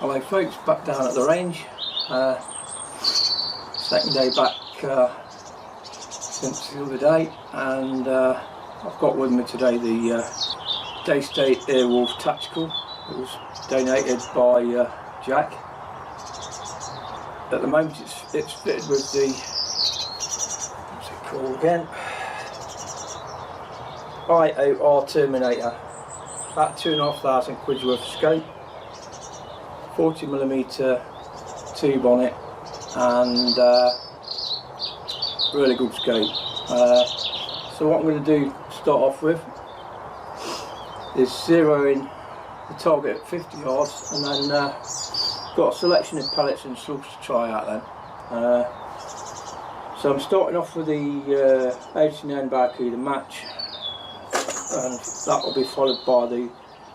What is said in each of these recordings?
Hello folks, back down at the range. Second day back since the other day, and I've got with me today the Daystate Airwolf Tactical. It was donated by Jack. At the moment it's fitted with the, what's it called again? IOR Terminator. About £2,500 worth of scope, 40mm tube on it, and really good scope. So what I'm going to do to start off with is zeroing the target at 50 yards, and then got a selection of pellets and slugs to try out then. So I'm starting off with the 89 Barracuda match, and that will be followed by the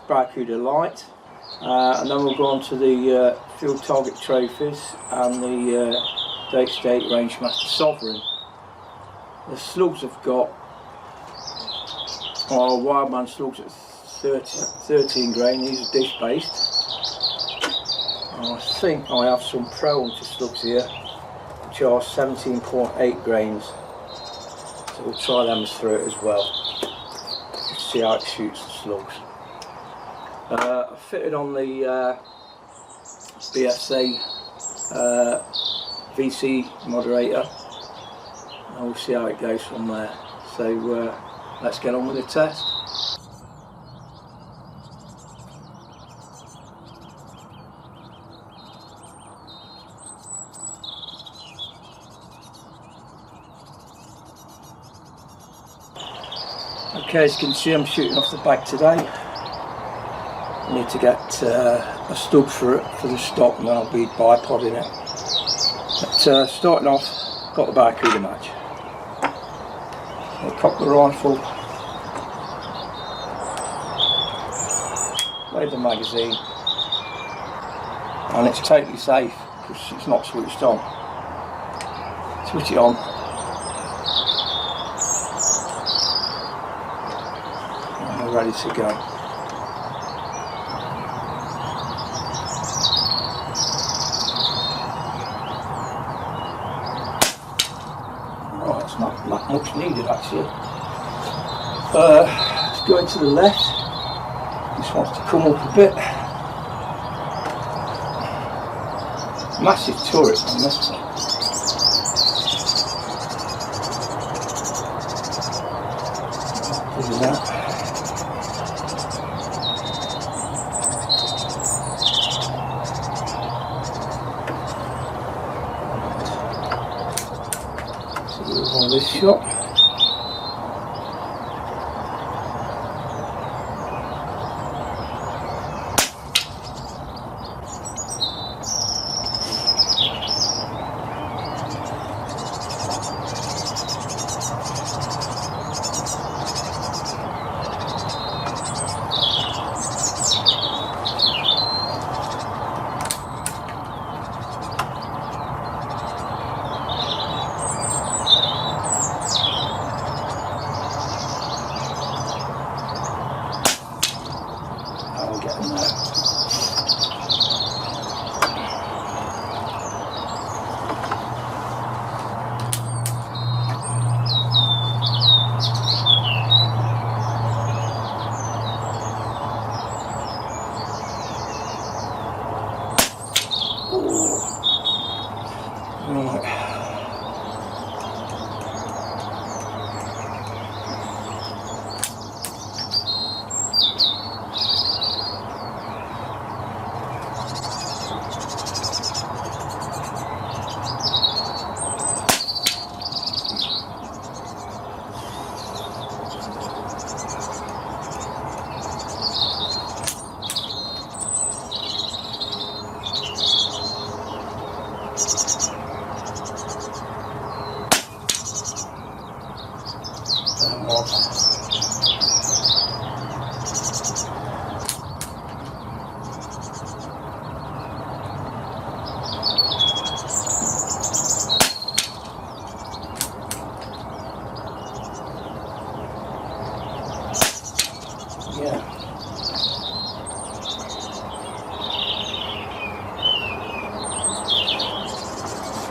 Barracuda Light, and then we'll go on to the field target trophies and the Daystate Rangemaster Sovereign. The slugs I've got are Wildman slugs at 13 grain. These are dish based. I think I have some Pro Hunter slugs here which are 17.8 grains, so we'll try them through it as well, just see how it shoots the slugs. I fitted on the BSA VC moderator, and we'll see how it goes from there. So let's get on with the test. Okay, as you can see, I'm shooting off the back today. I need to get a stub for it for the stock, and then I'll be bipodding it. But starting off, got the Barracuda match. I'll cock the rifle, load the magazine, and it's totally safe because it's not switched on. Switch it on. And we're ready to go. Not much needed actually. Let's go into the left. This wants to come up a bit. Massive turret on this one. Look at that. On this shot.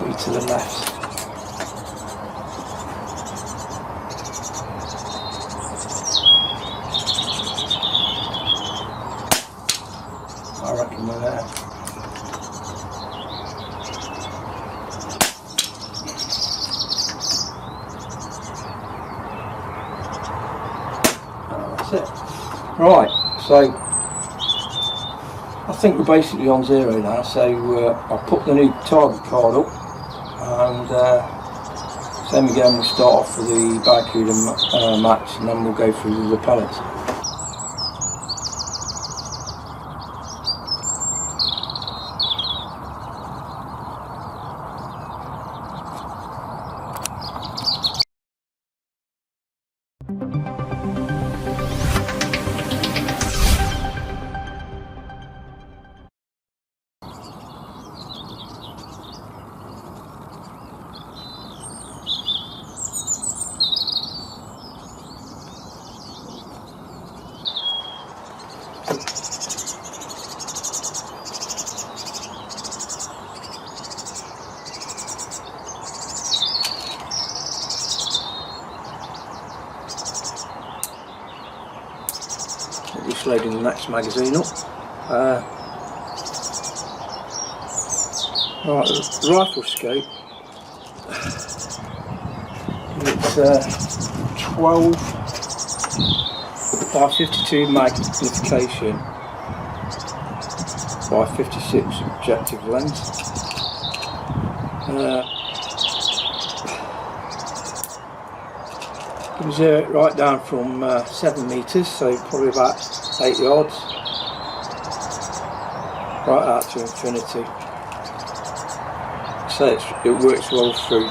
slightly to the left. I reckon we're there. That's it. Right, so I think we're basically on zero now, so I'll put the new target card up, and same again, we'll start off with the Barracuda match, and then we'll go through the pellets. Just loading the next magazine up. Right, the rifle scope. It's 12 by 52 magnification by 56 objective lens. You can zero it right down from 7 metres, so probably about 8 yards, right out to infinity. So it works well through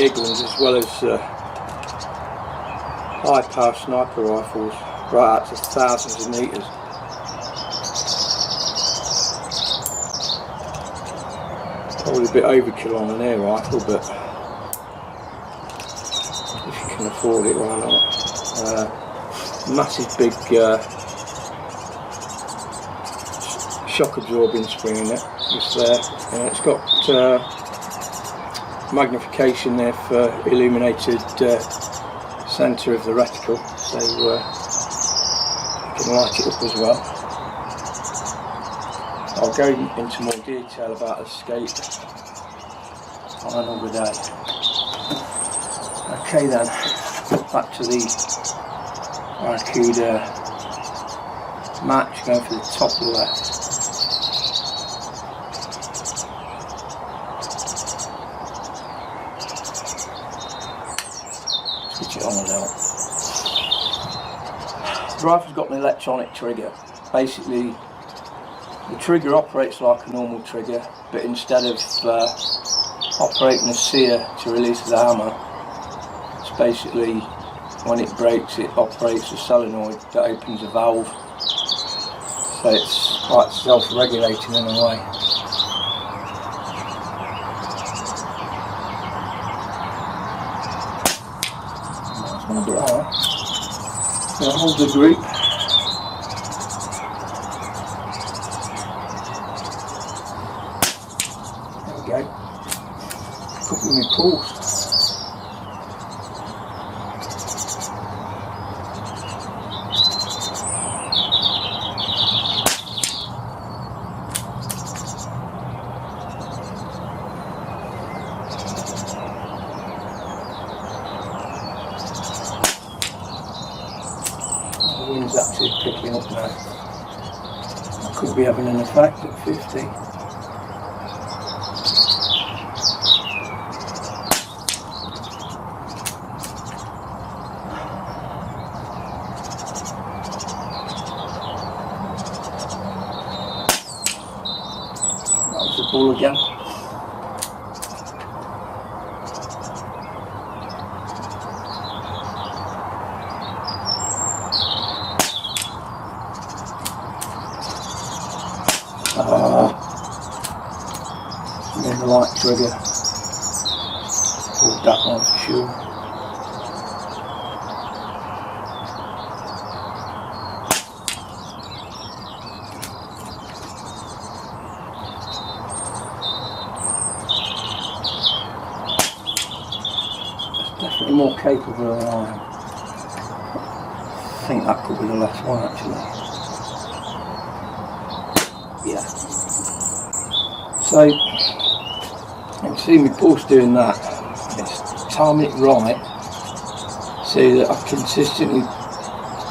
air guns as well as high power sniper rifles, right out to thousands of metres. Probably a bit overkill on an air rifle, but if you can afford it, why not? Massive big shock absorbing spring in it, just there. It's got magnification there for illuminated centre of the reticle, so you can light it up as well. I'll go into more detail about the scope on another day. Okay then, back to the Barracuda match, going for the top left. Switch it on and out. The rifle's got an electronic trigger. Basically, the trigger operates like a normal trigger, but instead of operating a sear to release the hammer, it's basically, when it breaks, it operates a solenoid that opens a valve. So it's quite self-regulating in a way. That's one bit higher. Now hold the grip. There we go. Put them in pulse. The wind's actually picking up now. I could be having an effect at 50. That was the ball again. In the light trigger, or that one for sure. definitely more capable than I am. I think that could be the last one actually. Yeah. So you can see me pulse doing that. It's timing it right so that I consistently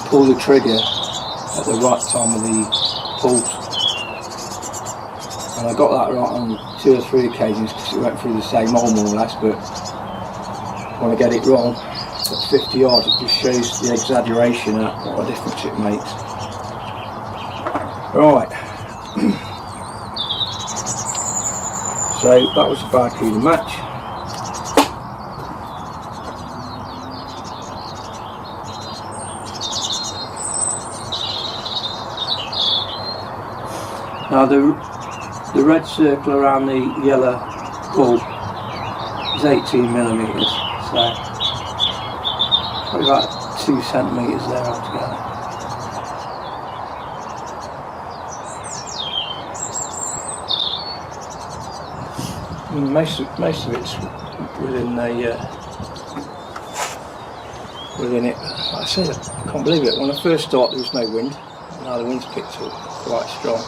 pull the trigger at the right time of the pulse. And I got that right on 2 or 3 occasions because it went through the same hole more or less, but when I get it wrong at 50 yards it just shows the exaggeration at what a difference it makes. Right. So that was the Barracuda match. Now the red circle around the yellow bulb is 18mm, so probably about 2 centimetres there altogether. Most of it's within within it. Like I said, I can't believe it. When I first started, there was no wind. Now the wind's picked up quite strong.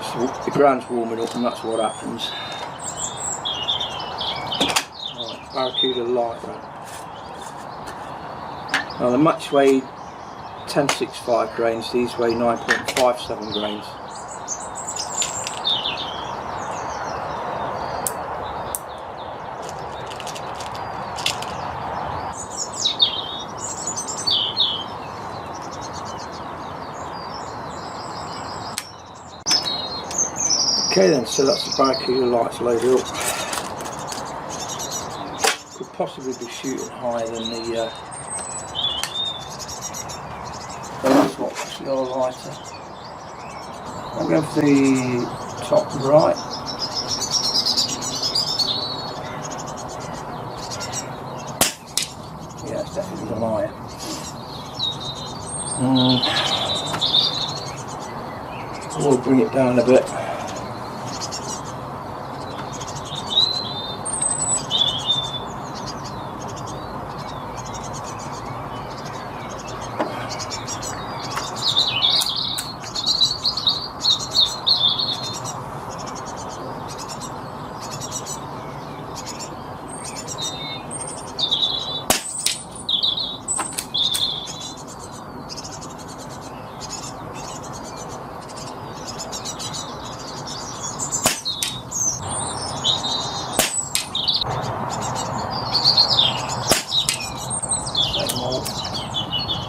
So the ground's warming up, and that's what happens. Right, Barracuda light red. Now the match weighed 10.65 grains. These weigh 9.57 grains. Okay then, so that's the Barracuda lights loaded up. Could possibly be shooting higher than the swaps, the other lighter. I'm going for the top right. Yeah, it's definitely the lighter. We'll bring it down a bit.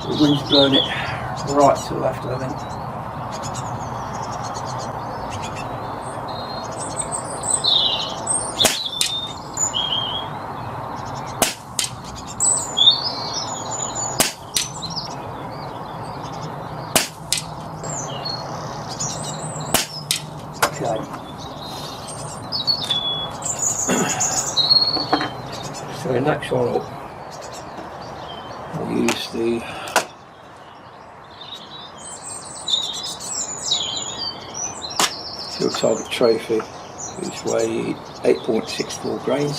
The wind's blowing it right to the left, I think. Okay. So next one up, we'll use the Field Target Trophy, which weigh 8.64 grains.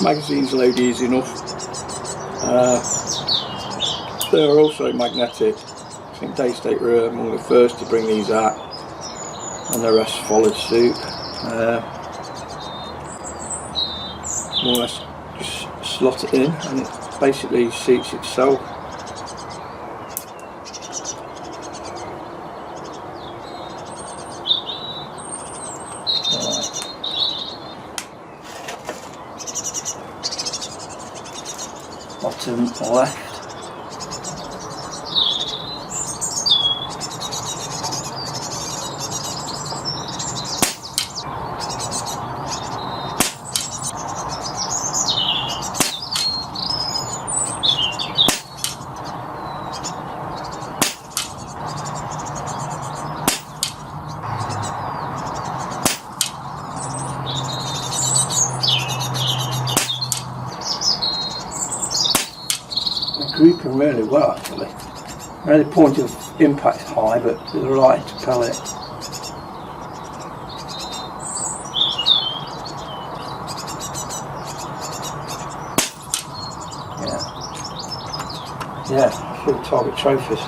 Magazine's load easy enough. They are also magnetic. I think Daystate were among the first to bring these out, and the rest followed suit. More or less just slot it in and it basically seats itself. Bottom left. grouping really well actually. The point of impact's high, but they're right to pellet. Yeah, full target trophies.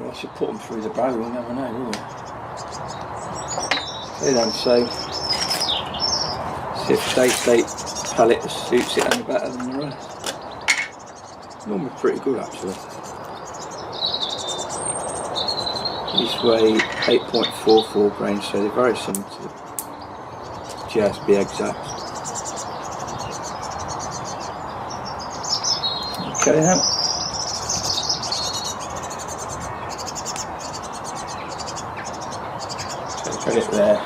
I should put them through the barrel, you never know, will you? They don't say. See if Daystate pellet suits it any better than the rest. Normally pretty good actually. These weigh 8.44 grains, so they're very similar to the GS, be exact. Okay then. So put it there.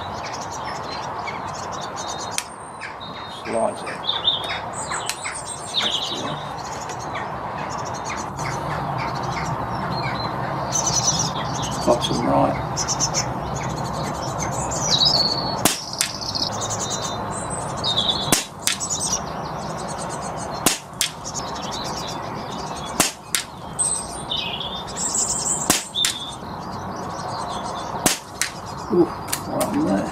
Slides it. Bottom right. Ooh, right on there.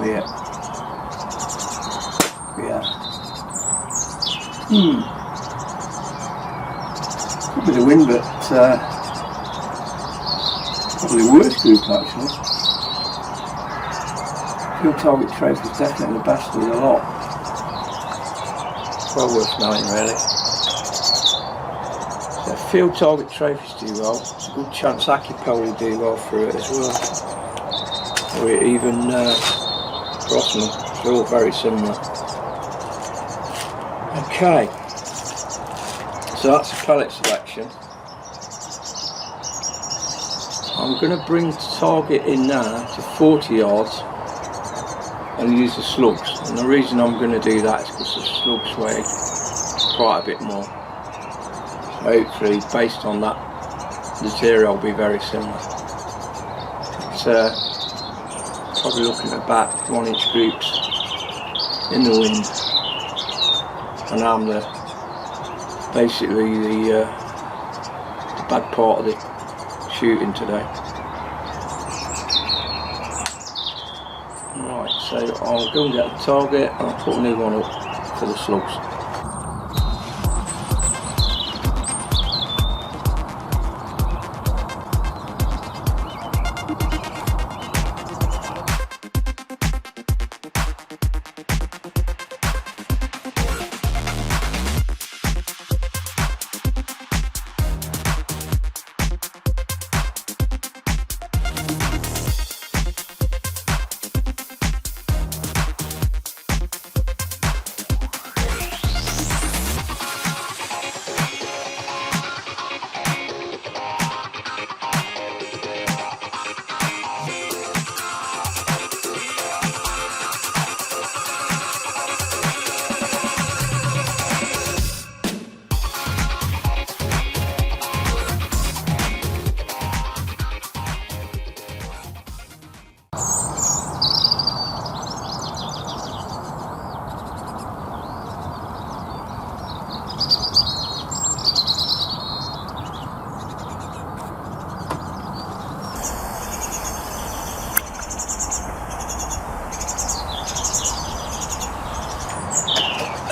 Yeah. Could be the wind, but probably the worst group actually. Field target trace was definitely the best of the lot. Well worth knowing really. So field target trophies do well. It's a good chance Akipel will do well through it as well. Or even Grossman. They're all very similar. Okay. So that's a pellet selection. I'm going to bring the target in now to 40 yards and use the slugs. And the reason I'm going to do that is because the slugs weigh quite a bit more. So hopefully, based on that, the material will be very similar. It's probably looking at about 1 inch groups in the wind. And I'm basically the bad part of the shooting today. Right, so I'll go and get the target and I'll put a new one up for the slugs.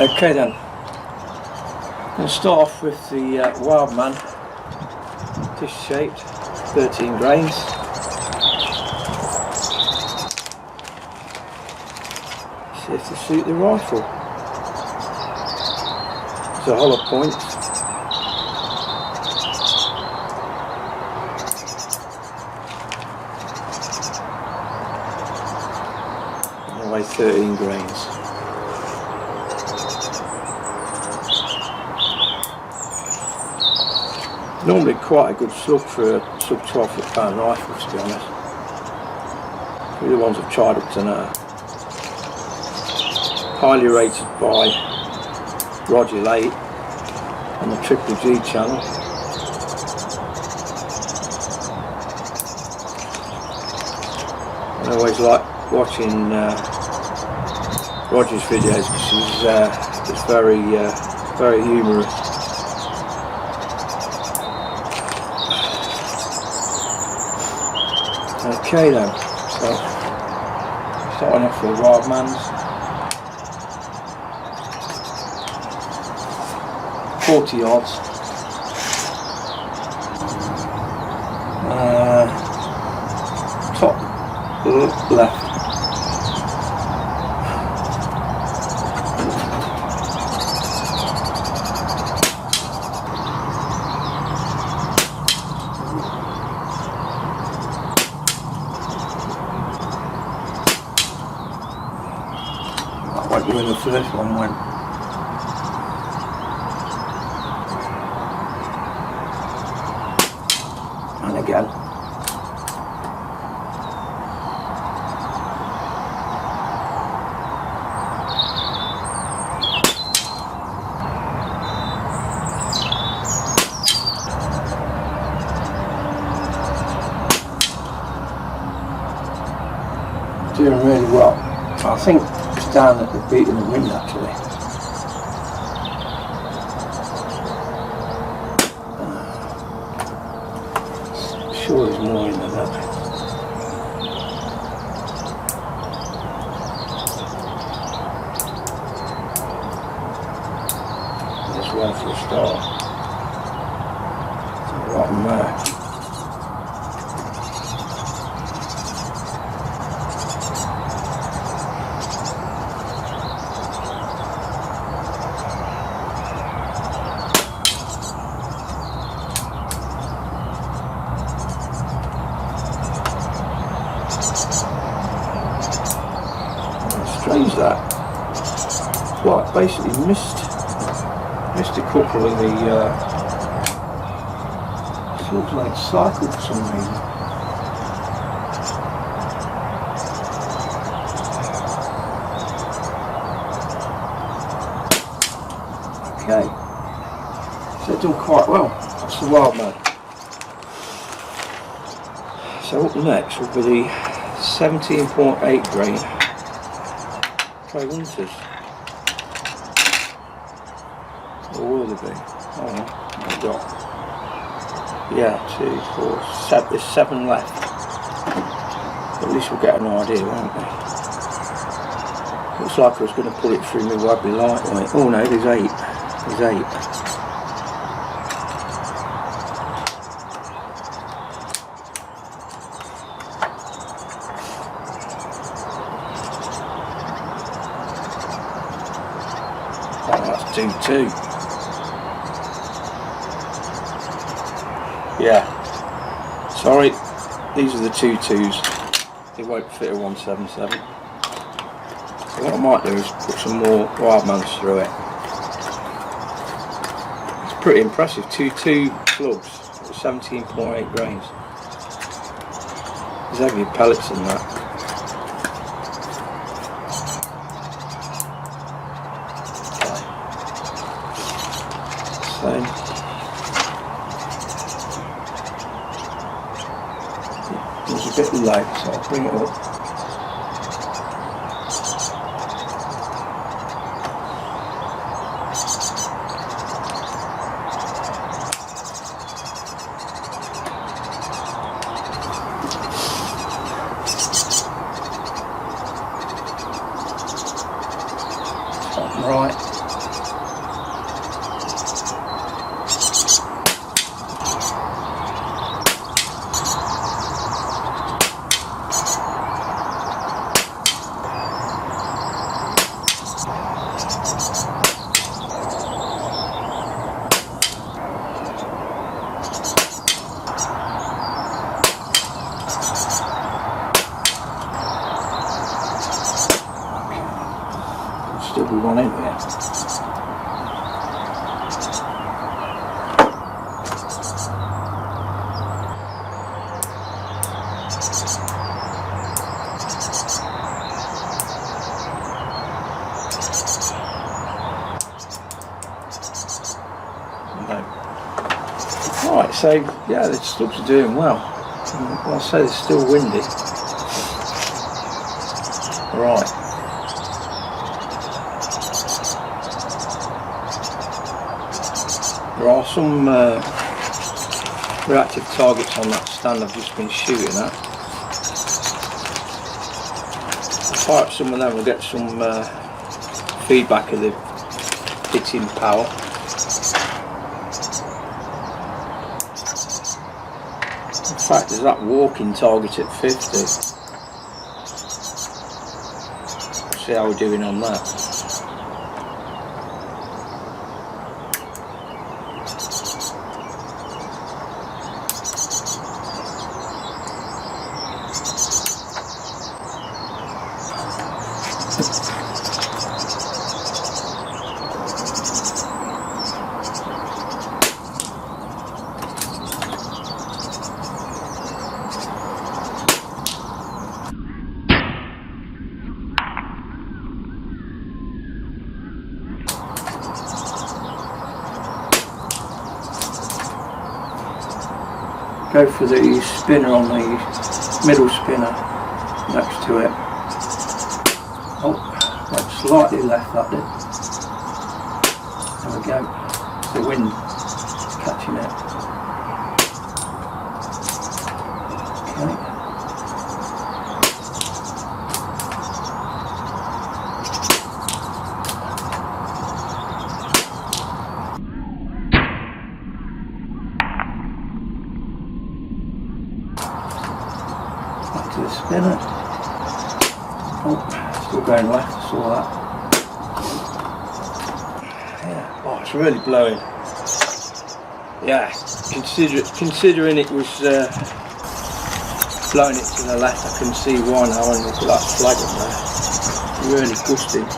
Okay then, I'm going to start off with the Wildman, dish shaped, 13 grains. See if they suit the rifle. It's a hollow point. And they weigh 13 grains. Normally quite a good slug for a sub 12 foot pound rifle, to be honest. They're the ones I've tried up to now. highly rated by Roger Late on the Triple G channel. I always like watching Roger's videos because it's very humorous. Okay then, so starting off with Wildman's 40 yards. Top left. Where the first one went. And again. Doing really well. I think down at the beat in the wind actually. Sure there's more in there. There's one for a start. There's a lot in there. Strange that. Well, I basically missed a couple of the it looks like cycle for some reason. Okay. So they've done quite well. That's the Wildman. So up next will be the 17.8 grain Pro Hunters. Or will they be? Oh, I've got, yeah, 2, 4, 7, there's 7 left. At least we'll get an idea, won't we? Looks like I was going to put it through my wobbly lightweight. Oh no, there's 8. There's 8. That's 2-2. Yeah. Sorry, these are the 2-2s. It won't fit a 177. So what I might do is put some more Wildmans through it. It's pretty impressive. 2 plugs at 17.8 grains. There's heavy pellets in that. Same. It was a bit low, so I'll bring it up. Right. Still be one in there. So yeah, the slugs are doing well. I'll say they're still windy. Right. There are some reactive targets on that stand I've just been shooting at. I'll fire up some of them, we'll get some feedback of the hitting power. In fact, there's that walking target at 50. See how we're doing on that. Go for the spinner on the middle spinner next to it. Oh, went slightly left that did. There we go. The wind catching it. Okay. To the spinner. Oh, still going left, I saw that. Yeah, oh, it's really blowing. Yeah, considering it was blowing it to the left, I can see why now when look at that flag up there. Really gusting.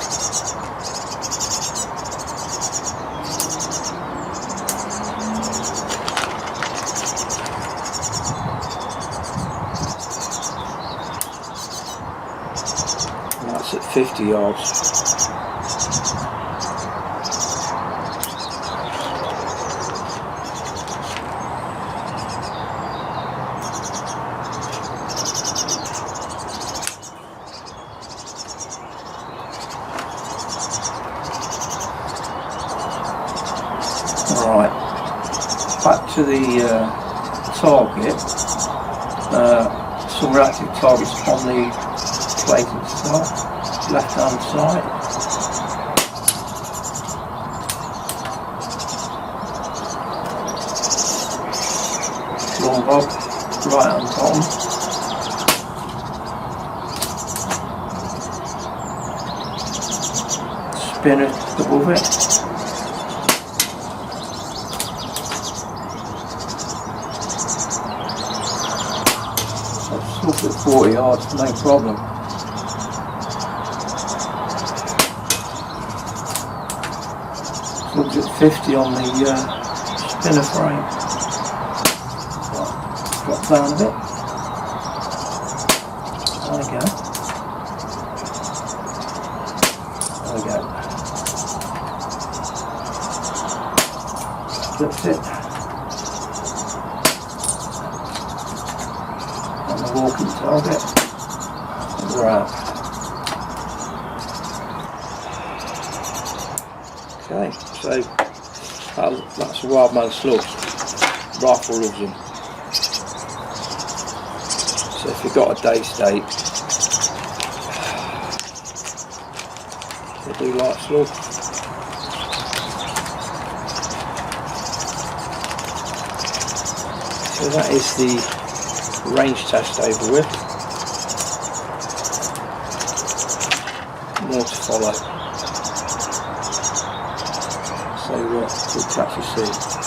That's at 50 yards. Right, back to the target. Some reactive targets on the plate itself, left hand side. Long bob, right hand bottom. Spinner above it. Look at 40 yards, no problem. Looks at 50 on the spinner frame. Right, drop down a bit. There we go. There we go. Flips it. On the walking target. And we're out. Okay, so that's a wild man slug. Rifle loves them. So if you've got a Daystate, they do like slug. So that is the range test over with. More to follow. So we'll catch you soon.